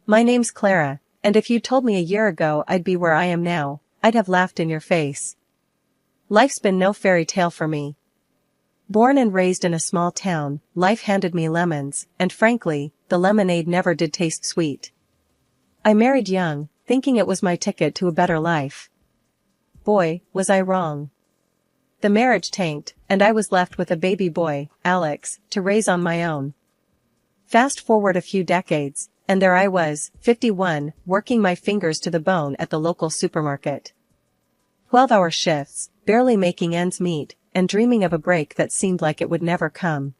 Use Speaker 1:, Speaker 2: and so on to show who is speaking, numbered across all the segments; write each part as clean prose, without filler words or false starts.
Speaker 1: My name's Clara, and if you'd told me a year ago I'd be where I am now, I'd have laughed in your face. Life's been no fairy tale for me. Born and raised in a small town, life handed me lemons, and frankly, the lemonade never did taste sweet. I married young, thinking it was my ticket to a better life. Boy, was I wrong. The marriage tanked, and I was left with a baby boy, Alex, to raise on my own. Fast forward a few decades, and there I was, 51, working my fingers to the bone at the local supermarket. 12-hour shifts, barely making ends meet, and dreaming of a break that seemed like it would never come.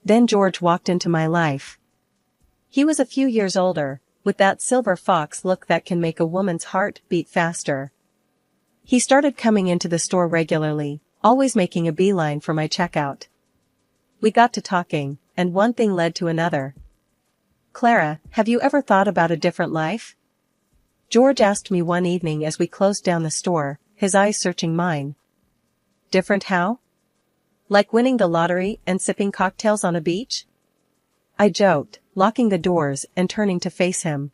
Speaker 1: Then George walked into my life. He was a few years older, with that silver fox look that can make a woman's heart beat faster. He started coming into the store regularly, always making a beeline for my checkout. We got to talking, and one thing led to another. "Clara, have you ever thought about a different life?" George asked me one evening as we closed down the store, his eyes searching mine. Different how? Like winning the lottery and sipping cocktails on a beach? I joked, locking the doors and turning to face him.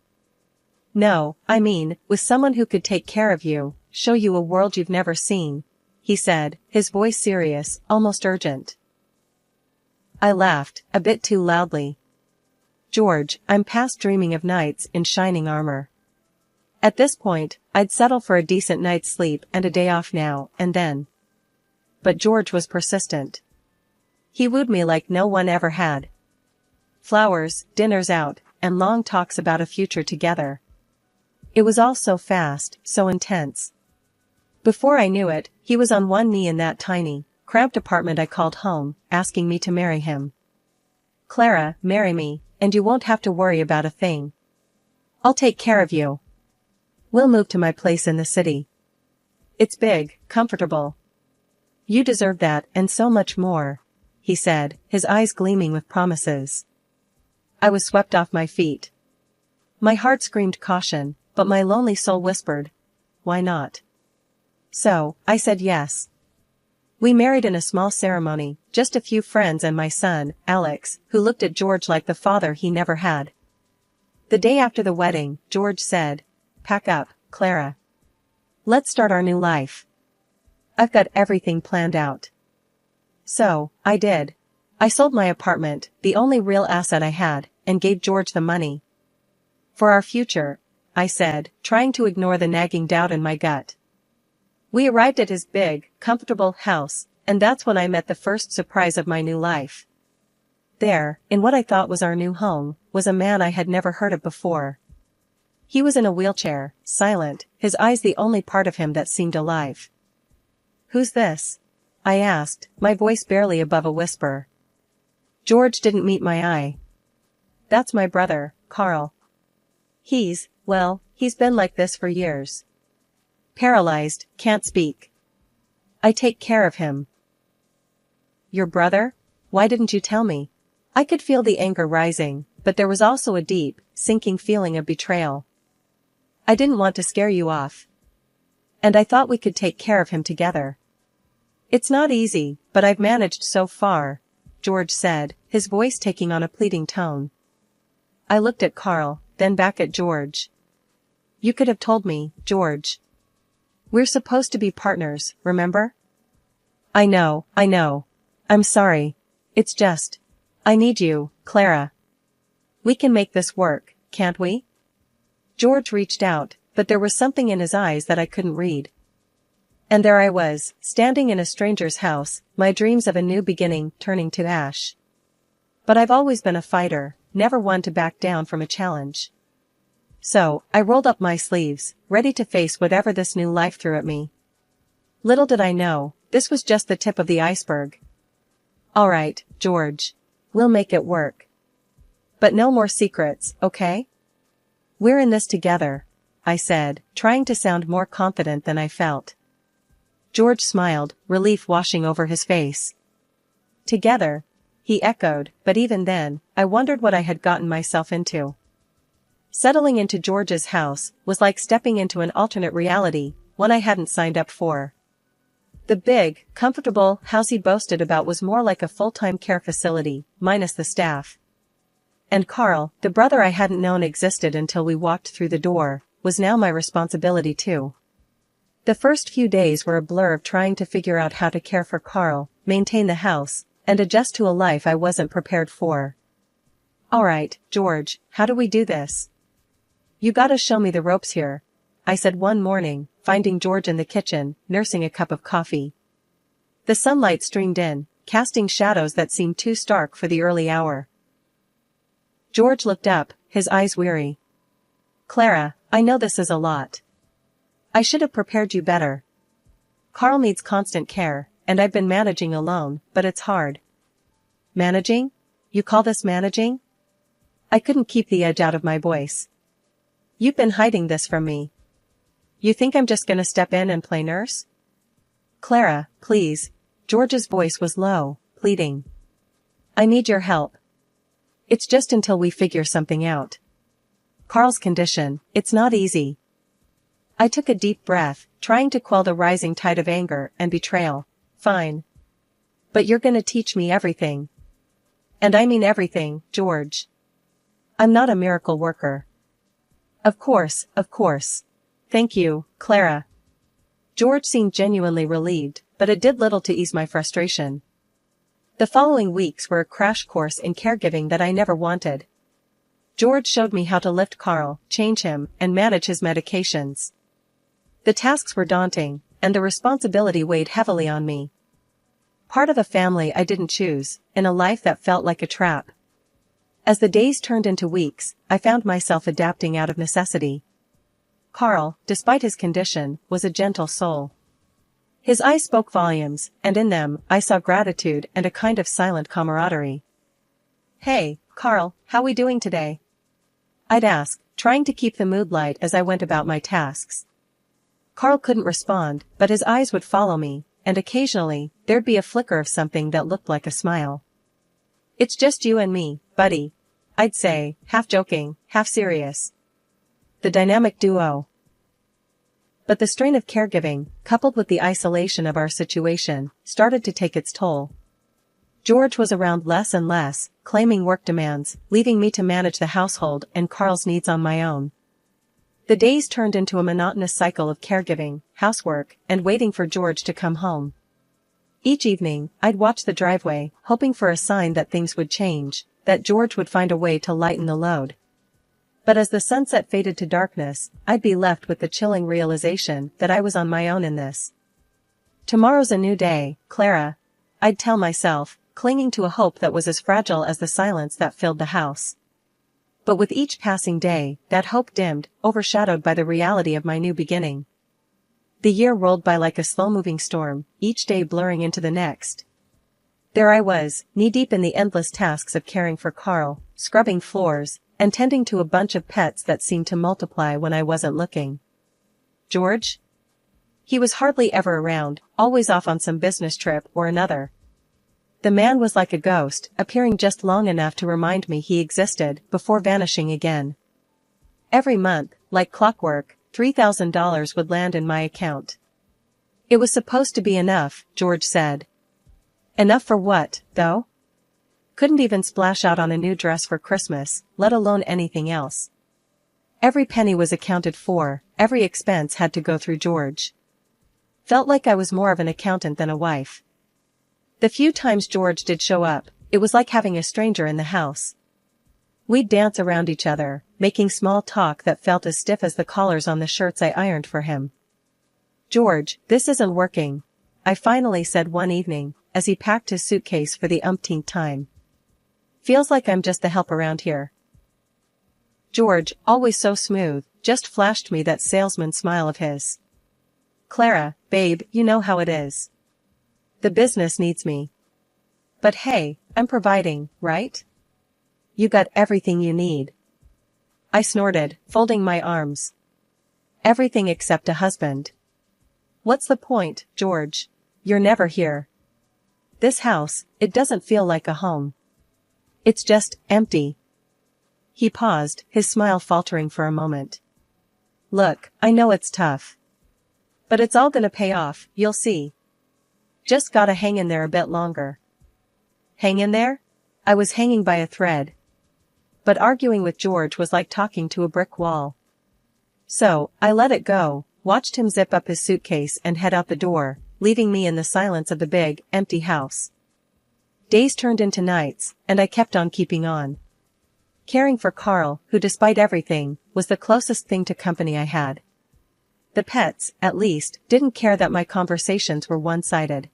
Speaker 1: "No, I mean, with someone who could take care of you, show you a world you've never seen," he said, his voice serious, almost urgent. I laughed, a bit too loudly. "George, I'm past dreaming of knights in shining armor. At this point, I'd settle for a decent night's sleep and a day off now and then." But George was persistent. He wooed me like no one ever had. Flowers, dinners out, and long talks about a future together. It was all so fast, so intense. Before I knew it, he was on one knee in that tiny, cramped apartment I called home, asking me to marry him. "Clara, marry me, and you won't have to worry about a thing. I'll take care of you. We'll move to my place in the city. It's big, comfortable. You deserve that and so much more," he said, his eyes gleaming with promises. I was swept off my feet. My heart screamed caution, but my lonely soul whispered, "Why not?" So, I said yes. We married in a small ceremony, just a few friends and my son, Alex, who looked at George like the father he never had. The day after the wedding, George said, "Pack up, Clara. Let's start our new life. I've got everything planned out." So, I did. I sold my apartment, the only real asset I had, and gave George the money. "For our future," I said, trying to ignore the nagging doubt in my gut. We arrived at his big, comfortable house, and that's when I met the first surprise of my new life. There, in what I thought was our new home, was a man I had never heard of before. He was in a wheelchair, silent, his eyes the only part of him that seemed alive. "Who's this?" I asked, my voice barely above a whisper. George didn't meet my eye. "That's my brother, Carl. He's been like this for years. Paralyzed, can't speak. I take care of him." "Your brother? Why didn't you tell me?" I could feel the anger rising, but there was also a deep, sinking feeling of betrayal. "I didn't want to scare you off. And I thought we could take care of him together." "It's not easy, but I've managed so far," George said, his voice taking on a pleading tone. I looked at Carl, then back at George. "You could have told me, George. We're supposed to be partners, remember?" I know. I'm sorry. It's just, I need you, Clara. We can make this work, can't we?" George reached out, but there was something in his eyes that I couldn't read. And there I was, standing in a stranger's house, my dreams of a new beginning turning to ash. But I've always been a fighter, never one to back down from a challenge. So, I rolled up my sleeves, ready to face whatever this new life threw at me. Little did I know, this was just the tip of the iceberg. "All right, George. We'll make it work. But no more secrets, okay? We're in this together," I said, trying to sound more confident than I felt. George smiled, relief washing over his face. "Together," he echoed, but even then, I wondered what I had gotten myself into. Settling into George's house was like stepping into an alternate reality, one I hadn't signed up for. The big, comfortable house he boasted about was more like a full-time care facility, minus the staff. And Carl, the brother I hadn't known existed until we walked through the door, was now my responsibility too. The first few days were a blur of trying to figure out how to care for Carl, maintain the house, and adjust to a life I wasn't prepared for. "Alright, George, how do we do this? You gotta show me the ropes here," I said one morning, finding George in the kitchen, nursing a cup of coffee. The sunlight streamed in, casting shadows that seemed too stark for the early hour. George looked up, his eyes weary. "Clara, I know this is a lot. I should have prepared you better. Carl needs constant care, and I've been managing alone, but it's hard." "Managing? You call this managing?" I couldn't keep the edge out of my voice. "You've been hiding this from me. You think I'm just gonna step in and play nurse?" "Clara, please." George's voice was low, pleading. "I need your help. It's just until we figure something out. Carl's condition, it's not easy." I took a deep breath, trying to quell the rising tide of anger and betrayal. "Fine. But you're gonna teach me everything. And I mean everything, George. I'm not a miracle worker." Of course, of course. Thank you, Clara." George seemed genuinely relieved, but it did little to ease my frustration. The following weeks were a crash course in caregiving that I never wanted. George showed me how to lift Carl, change him, and manage his medications. The tasks were daunting, and the responsibility weighed heavily on me. Part of a family I didn't choose, in a life that felt like a trap. As the days turned into weeks, I found myself adapting out of necessity. Carl, despite his condition, was a gentle soul. His eyes spoke volumes, and in them, I saw gratitude and a kind of silent camaraderie. "Hey, Carl, how we doing today?" I'd ask, trying to keep the mood light as I went about my tasks. Carl couldn't respond, but his eyes would follow me, and occasionally, there'd be a flicker of something that looked like a smile. "It's just you and me, buddy," I'd say, half joking, half serious. The dynamic duo. But the strain of caregiving, coupled with the isolation of our situation, started to take its toll. George was around less and less, claiming work demands, leaving me to manage the household and Carl's needs on my own. The days turned into a monotonous cycle of caregiving, housework, and waiting for George to come home. Each evening, I'd watch the driveway, hoping for a sign that things would change, that George would find a way to lighten the load. But as the sunset faded to darkness, I'd be left with the chilling realization that I was on my own in this. "Tomorrow's a new day, Clara," I'd tell myself, clinging to a hope that was as fragile as the silence that filled the house. But with each passing day, that hope dimmed, overshadowed by the reality of my new beginning. The year rolled by like a slow-moving storm, each day blurring into the next. There I was, knee-deep in the endless tasks of caring for Carl, scrubbing floors, and tending to a bunch of pets that seemed to multiply when I wasn't looking. George? He was hardly ever around, always off on some business trip or another. The man was like a ghost, appearing just long enough to remind me he existed, before vanishing again. Every month, like clockwork, $3,000 would land in my account. It was supposed to be enough, George said. Enough for what, though? Couldn't even splash out on a new dress for Christmas, let alone anything else. Every penny was accounted for, every expense had to go through George. Felt like I was more of an accountant than a wife. The few times George did show up, it was like having a stranger in the house. We'd dance around each other, making small talk that felt as stiff as the collars on the shirts I ironed for him. "George, this isn't working," I finally said one evening, as he packed his suitcase for the umpteenth time. "Feels like I'm just the help around here." George, always so smooth, just flashed me that salesman smile of his. "Clara, babe, you know how it is. The business needs me. But hey, I'm providing, right? You got everything you need." I snorted, folding my arms. "Everything except a husband." "What's the point, George? You're never here. This house, it doesn't feel like a home. It's just empty." He paused, his smile faltering for a moment. "Look, I know it's tough. But it's all gonna pay off, you'll see. Just gotta hang in there a bit longer." Hang in there? I was hanging by a thread. but arguing with George was like talking to a brick wall. So, I let it go, watched him zip up his suitcase and head out the door, leaving me in the silence of the big, empty house. Days turned into nights, and I kept on keeping on. Caring for Carl, who despite everything, was the closest thing to company I had. The pets, at least, didn't care that my conversations were one-sided.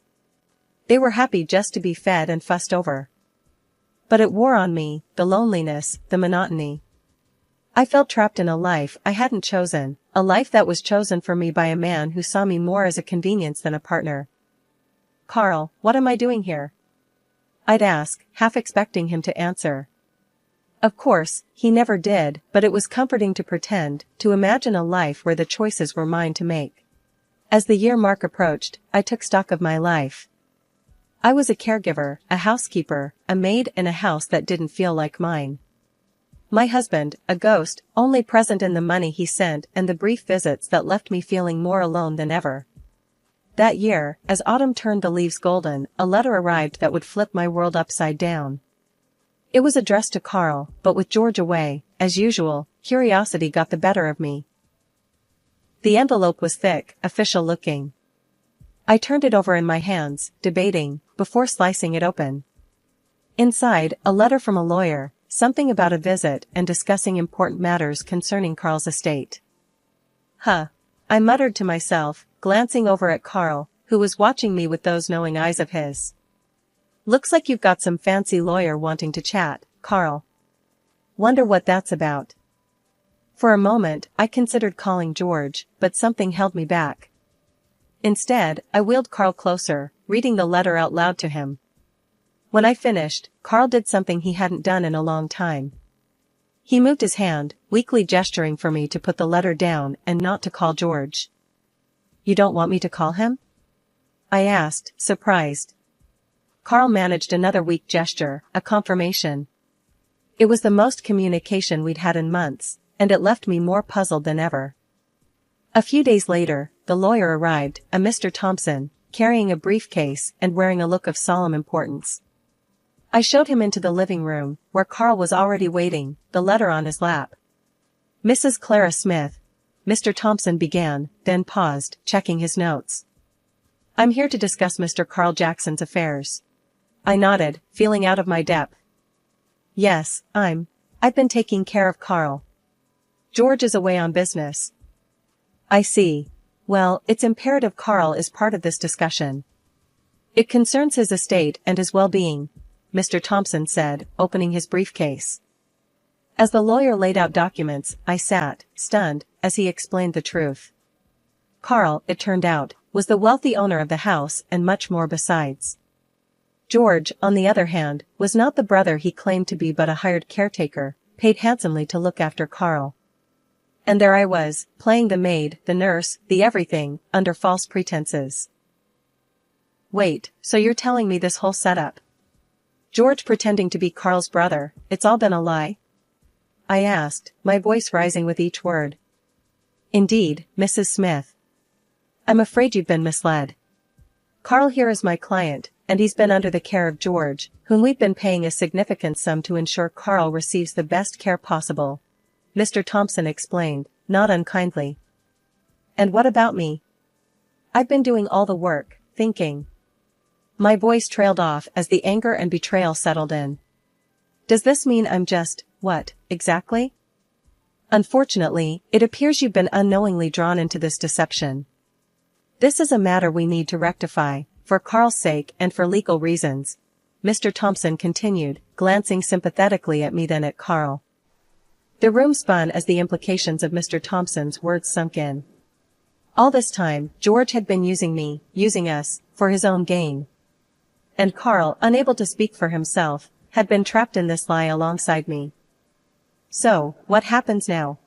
Speaker 1: They were happy just to be fed and fussed over. But it wore on me, the loneliness, the monotony. I felt trapped in a life I hadn't chosen, a life that was chosen for me by a man who saw me more as a convenience than a partner. "Carl, what am I doing here?" I'd ask, half expecting him to answer. Of course, he never did, but it was comforting to pretend, to imagine a life where the choices were mine to make. As the year mark approached, I took stock of my life. I was a caregiver, a housekeeper, a maid in a house that didn't feel like mine. My husband, a ghost, only present in the money he sent and the brief visits that left me feeling more alone than ever. That year, as autumn turned the leaves golden, a letter arrived that would flip my world upside down. It was addressed to Carl, but with George away, as usual, curiosity got the better of me. The envelope was thick, official-looking. I turned it over in my hands, debating, before slicing it open. Inside, a letter from a lawyer, something about a visit and discussing important matters concerning Carl's estate. Huh. I muttered to myself, glancing over at Carl, who was watching me with those knowing eyes of his. "Looks like you've got some fancy lawyer wanting to chat, Carl. Wonder what that's about." For a moment, I considered calling George, but something held me back. Instead, I wheeled Carl closer, reading the letter out loud to him. When I finished, Carl did something he hadn't done in a long time. He moved his hand, weakly gesturing for me to put the letter down and not to call George. "You don't want me to call him?" I asked, surprised. Carl managed another weak gesture, a confirmation. It was the most communication we'd had in months, and it left me more puzzled than ever. A few days later, the lawyer arrived, a Mr. Thompson, carrying a briefcase and wearing a look of solemn importance. I showed him into the living room, where Carl was already waiting, the letter on his lap. "Mrs. Clara Smith," Mr. Thompson began, then paused, checking his notes. "I'm here to discuss Mr. Carl Jackson's affairs." I nodded, feeling out of my depth. "Yes, I've been taking care of Carl. George is away on business." "I see. Well, it's imperative Carl is part of this discussion. It concerns his estate and his well-being," Mr. Thompson said, opening his briefcase. As the lawyer laid out documents, I sat, stunned, as he explained the truth. Carl, it turned out, was the wealthy owner of the house and much more besides. George, on the other hand, was not the brother he claimed to be but a hired caretaker, paid handsomely to look after Carl. And there I was, playing the maid, the nurse, the everything, under false pretenses. "Wait, so you're telling me this whole setup? George pretending to be Carl's brother, it's all been a lie?" I asked, my voice rising with each word. "Indeed, Mrs. Smith. I'm afraid you've been misled. Carl here is my client, and he's been under the care of George, whom we've been paying a significant sum to ensure Carl receives the best care possible," Mr. Thompson explained, not unkindly. "And what about me? I've been doing all the work, thinking." My voice trailed off as the anger and betrayal settled in. "Does this mean I'm just, what, exactly?" "Unfortunately, it appears you've been unknowingly drawn into this deception. This is a matter we need to rectify, for Carl's sake and for legal reasons," Mr. Thompson continued, glancing sympathetically at me then at Carl. The room spun as the implications of Mr. Thompson's words sunk in. All this time, George had been using me, using us, for his own gain. And Carl, unable to speak for himself, had been trapped in this lie alongside me. "So, what happens now?"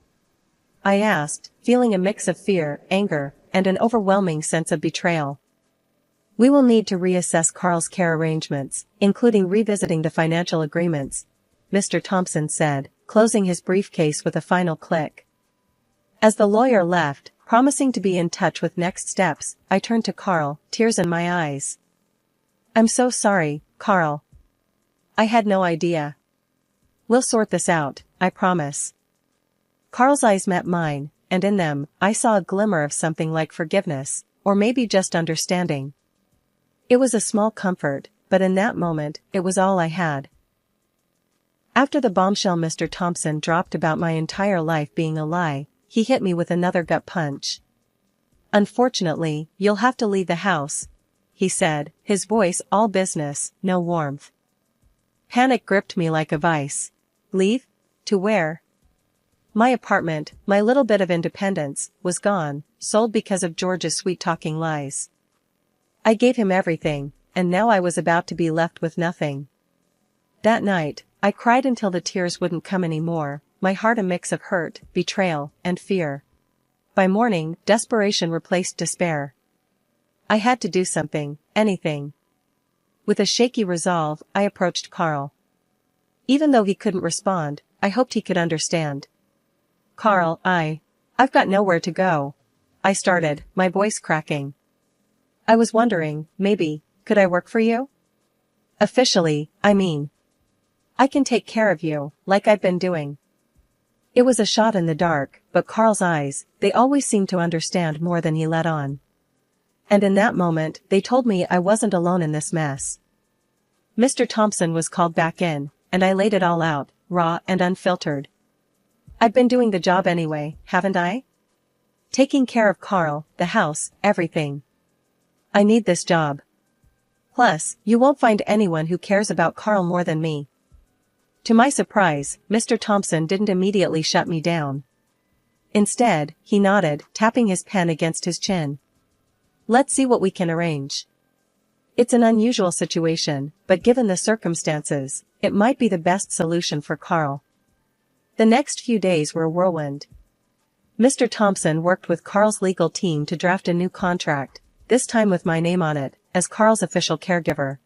Speaker 1: I asked, feeling a mix of fear, anger, and an overwhelming sense of betrayal. "We will need to reassess Carl's care arrangements, including revisiting the financial agreements," Mr. Thompson said, closing his briefcase with a final click. As the lawyer left, promising to be in touch with next steps, I turned to Carl, tears in my eyes. "I'm so sorry, Carl. I had no idea." We'll sort this out, I promise. Carl's eyes met mine, and in them, I saw a glimmer of something like forgiveness, or maybe just understanding. It was a small comfort, but in that moment, it was all I had. After the bombshell Mr. Thompson dropped about my entire life being a lie, he hit me with another gut punch. Unfortunately, you'll have to leave the house, he said, his voice all business, no warmth. Panic gripped me like a vice. Leave? To where? My apartment, my little bit of independence, was gone, sold because of George's sweet-talking lies. I gave him everything, and now I was about to be left with nothing. That night, I cried until the tears wouldn't come anymore, my heart a mix of hurt, betrayal, and fear. By morning, desperation replaced despair. I had to do something, anything. With a shaky resolve, I approached Carl. Even though he couldn't respond, I hoped he could understand. Carl, I've got nowhere to go. I started, my voice cracking. I was wondering, maybe, could I work for you? Officially, I mean. I can take care of you, like I've been doing. It was a shot in the dark, but Carl's eyes, they always seemed to understand more than he let on. And in that moment, they told me I wasn't alone in this mess. Mr. Thompson was called back in, and I laid it all out, raw and unfiltered. I'd been doing the job anyway, haven't I? Taking care of Carl, the house, everything. I need this job. Plus, you won't find anyone who cares about Carl more than me. To my surprise, Mr. Thompson didn't immediately shut me down. Instead, he nodded, tapping his pen against his chin. Let's see what we can arrange. It's an unusual situation, but given the circumstances, it might be the best solution for Carl. The next few days were a whirlwind. Mr. Thompson worked with Carl's legal team to draft a new contract, this time with my name on it, as Carl's official caregiver.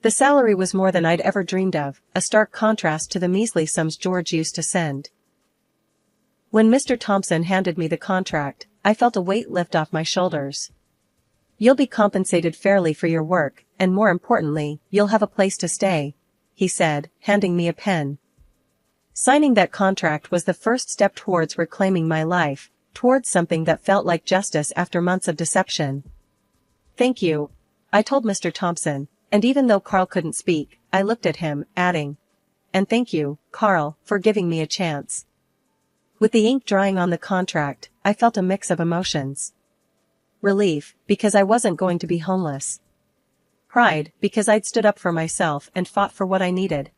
Speaker 1: The salary was more than I'd ever dreamed of, a stark contrast to the measly sums George used to send. When Mr. Thompson handed me the contract, I felt a weight lift off my shoulders. You'll be compensated fairly for your work, and more importantly, you'll have a place to stay, he said, handing me a pen. Signing that contract was the first step towards reclaiming my life, towards something that felt like justice after months of deception. Thank you, I told Mr. Thompson. And even though Carl couldn't speak, I looked at him, adding, and thank you, Carl, for giving me a chance. With the ink drying on the contract, I felt a mix of emotions. Relief, because I wasn't going to be homeless. Pride, because I'd stood up for myself and fought for what I needed.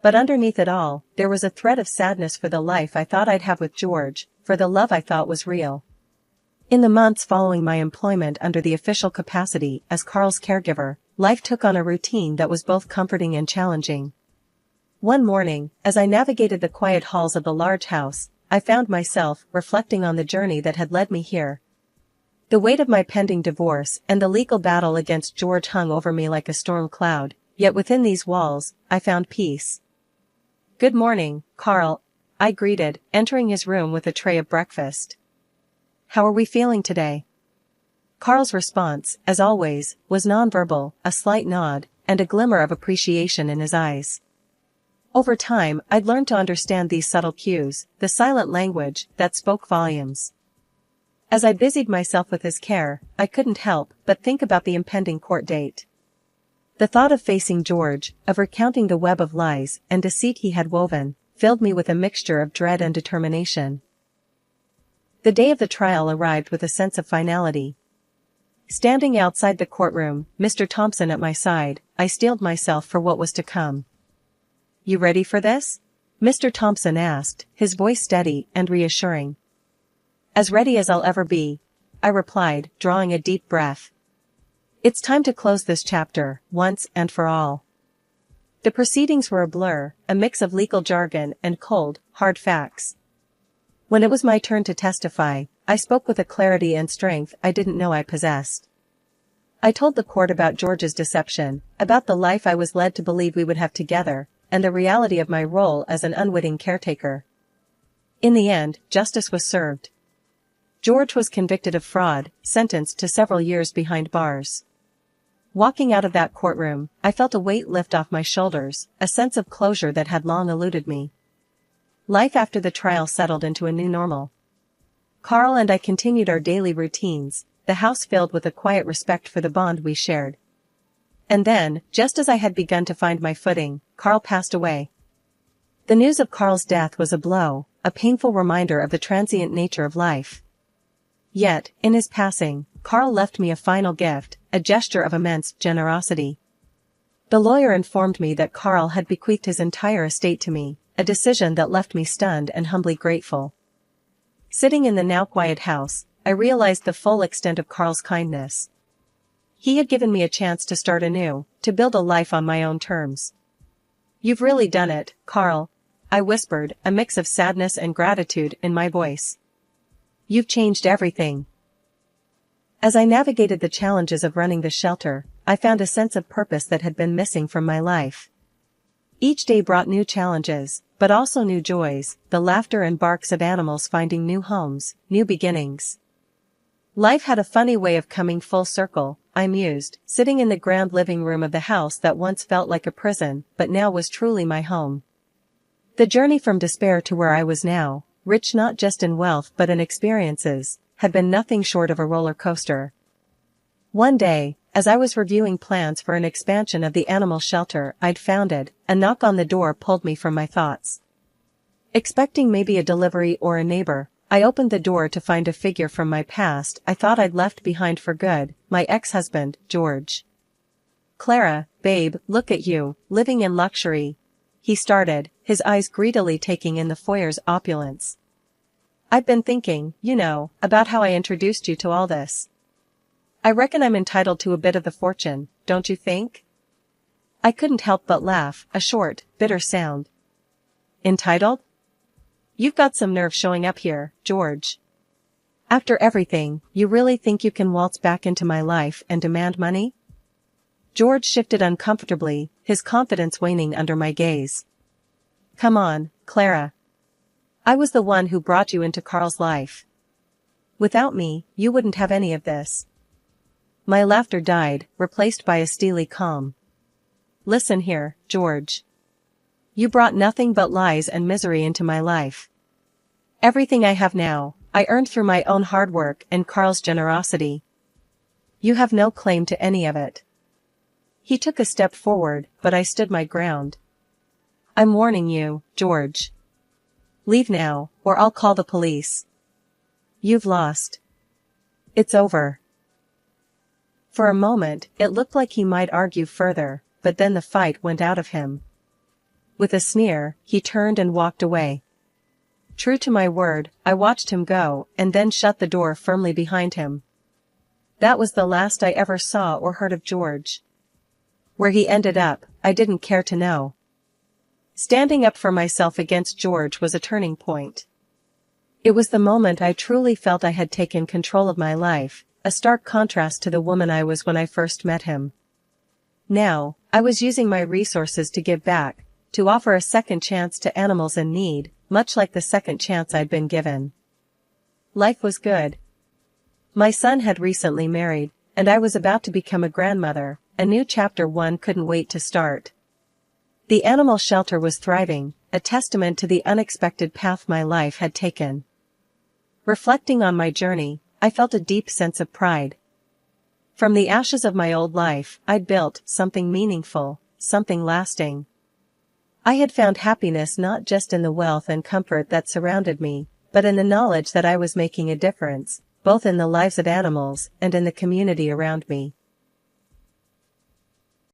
Speaker 1: But underneath it all, there was a thread of sadness for the life I thought I'd have with George, for the love I thought was real. In the months following my employment under the official capacity as Carl's caregiver, life took on a routine that was both comforting and challenging. One morning, as I navigated the quiet halls of the large house, I found myself reflecting on the journey that had led me here. The weight of my pending divorce and the legal battle against George hung over me like a storm cloud, yet within these walls, I found peace. Good morning, Carl, I greeted, entering his room with a tray of breakfast. How are we feeling today? Carl's response, as always, was nonverbal, a slight nod, and a glimmer of appreciation in his eyes. Over time, I'd learned to understand these subtle cues, the silent language that spoke volumes. As I busied myself with his care, I couldn't help but think about the impending court date. The thought of facing George, of recounting the web of lies and deceit he had woven, filled me with a mixture of dread and determination. The day of the trial arrived with a sense of finality. Standing outside the courtroom, Mr. Thompson at my side, I steeled myself for what was to come. You ready for this? Mr. Thompson asked, his voice steady and reassuring. As ready as I'll ever be, I replied, drawing a deep breath. It's time to close this chapter, once and for all. The proceedings were a blur, a mix of legal jargon and cold, hard facts. When it was my turn to testify, I spoke with a clarity and strength I didn't know I possessed. I told the court about George's deception, about the life I was led to believe we would have together, and the reality of my role as an unwitting caretaker. In the end, justice was served. George was convicted of fraud, sentenced to several years behind bars. Walking out of that courtroom, I felt a weight lift off my shoulders, a sense of closure that had long eluded me. Life after the trial settled into a new normal. Carl and I continued our daily routines, the house filled with a quiet respect for the bond we shared. And then, just as I had begun to find my footing, Carl passed away. The news of Carl's death was a blow, a painful reminder of the transient nature of life. Yet, in his passing, Carl left me a final gift, a gesture of immense generosity. The lawyer informed me that Carl had bequeathed his entire estate to me, a decision that left me stunned and humbly grateful. Sitting in the now quiet house, I realized the full extent of Carl's kindness. He had given me a chance to start anew, to build a life on my own terms. "You've really done it, Carl," I whispered, a mix of sadness and gratitude in my voice. "You've changed everything." As I navigated the challenges of running the shelter, I found a sense of purpose that had been missing from my life. Each day brought new challenges, but also new joys, the laughter and barks of animals finding new homes, new beginnings. Life had a funny way of coming full circle, I mused, sitting in the grand living room of the house that once felt like a prison, but now was truly my home. The journey from despair to where I was now, rich not just in wealth but in experiences, had been nothing short of a roller coaster. One day, as I was reviewing plans for an expansion of the animal shelter I'd founded, a knock on the door pulled me from my thoughts. Expecting maybe a delivery or a neighbor, I opened the door to find a figure from my past I thought I'd left behind for good, my ex-husband, George. "Clara, babe, look at you, living in luxury," he started, his eyes greedily taking in the foyer's opulence. "I've been thinking, about how I introduced you to all this. I reckon I'm entitled to a bit of the fortune, don't you think?" I couldn't help but laugh, a short, bitter sound. "Entitled? You've got some nerve showing up here, George. After everything, you really think you can waltz back into my life and demand money?" George shifted uncomfortably, his confidence waning under my gaze. "Come on, Clara. I was the one who brought you into Carl's life. Without me, you wouldn't have any of this." My laughter died, replaced by a steely calm. "Listen here, George. You brought nothing but lies and misery into my life. Everything I have now, I earned through my own hard work and Carl's generosity. You have no claim to any of it." He took a step forward, but I stood my ground. "I'm warning you, George. Leave now, or I'll call the police. You've lost. It's over." For a moment, it looked like he might argue further, but then the fight went out of him. With a sneer, he turned and walked away. True to my word, I watched him go, and then shut the door firmly behind him. That was the last I ever saw or heard of George. Where he ended up, I didn't care to know. Standing up for myself against George was a turning point. It was the moment I truly felt I had taken control of my life, a stark contrast to the woman I was when I first met him. Now, I was using my resources to give back, to offer a second chance to animals in need, much like the second chance I'd been given. Life was good. My son had recently married, and I was about to become a grandmother, a new chapter one couldn't wait to start. The animal shelter was thriving, a testament to the unexpected path my life had taken. Reflecting on my journey, I felt a deep sense of pride. From the ashes of my old life, I'd built something meaningful, something lasting. I had found happiness not just in the wealth and comfort that surrounded me, but in the knowledge that I was making a difference, both in the lives of animals and in the community around me.